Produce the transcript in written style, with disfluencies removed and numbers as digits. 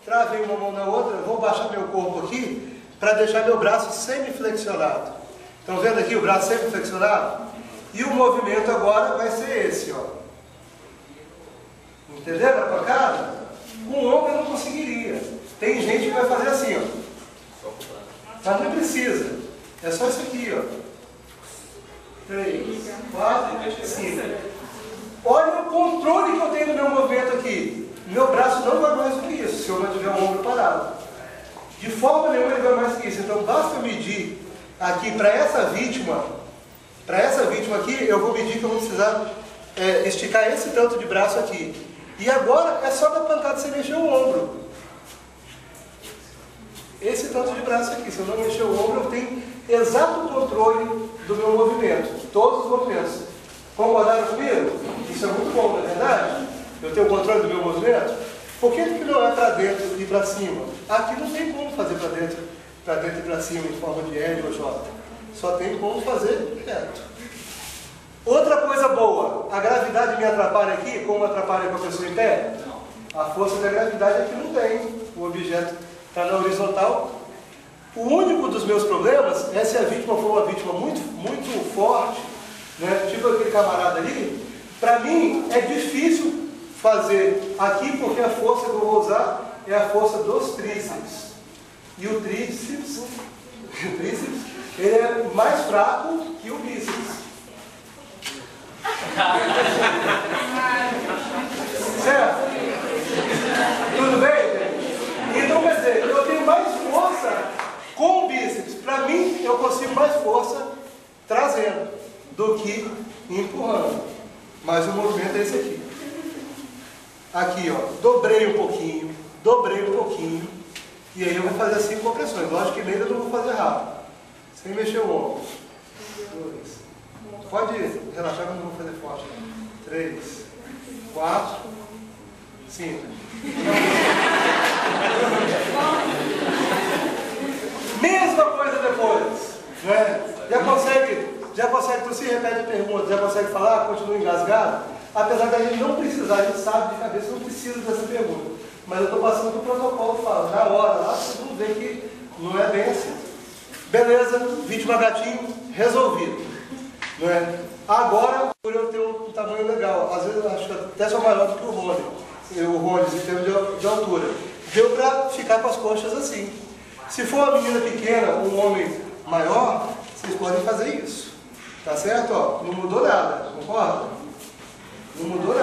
travei uma mão na outra, vou baixar meu corpo aqui para deixar meu braço semiflexionado. Estão vendo aqui o braço semiflexionado? E o movimento agora vai ser esse, ó. Entenderam a pancada? Com o ombro eu não conseguiria. Tem gente que vai fazer assim, ó. Mas não precisa. É só isso aqui, ó. 3, 4, 5. Olha o controle que eu tenho no meu movimento aqui. Meu braço não vai mais do que isso, se eu mantiver o ombro parado. De forma nenhuma ele vai mais do que isso. Então basta eu medir aqui para essa vítima aqui, eu vou medir que eu vou precisar esticar esse tanto de braço aqui. E agora é só dar pancada sem mexer o ombro. Esse tanto de braço aqui, se eu não mexer o ombro, eu tenho exato controle do meu movimento. Todos os movimentos. Concordaram comigo? Isso é muito bom, não é verdade? Eu tenho o controle do meu movimento? Por que não é para dentro e para cima? Aqui não tem como fazer para dentro e para cima em forma de L ou J. Só tem como fazer reto. Outra coisa boa, a gravidade me atrapalha aqui, como atrapalha com a pessoa em pé? A força da gravidade aqui não tem. O objeto está na horizontal. O único dos meus problemas é se a vítima for uma vítima muito forte, né? Tipo aquele camarada ali. Para mim é difícil fazer aqui porque a força que eu vou usar é a força dos tríceps. E o tríceps ele é mais fraco que o bíceps. Certo? Tudo bem? Então quer dizer, eu tenho mais força com o bíceps. Para mim, eu consigo mais força trazendo do que empurrando. Mas o movimento é esse aqui. Aqui, ó, dobrei um pouquinho. E aí eu vou fazer assim com compressões. Lógico que ainda não vou fazer rápido. Sem mexer o ombro. 2. Pode relaxar que eu não vou fazer forte. 3, 4, 5. Mesma coisa depois. Né? Já consegue tossir, repete a pergunta. Já consegue falar, continua engasgado? Apesar da gente não precisar, a gente sabe de cabeça, não precisa dessa pergunta. Mas eu estou passando para o protocolo, falo, na hora lá, vocês vão ver que não é bem assim. Beleza, vítima gatinho, resolvido. Não é? Agora, por eu ter um tamanho legal, às vezes eu acho que até sou maior do que o Rony, em termos de altura. Deu para ficar com as coxas assim. Se for uma menina pequena, um homem maior, vocês podem fazer isso. Tá certo? Ó, não mudou nada, concorda? Não mudou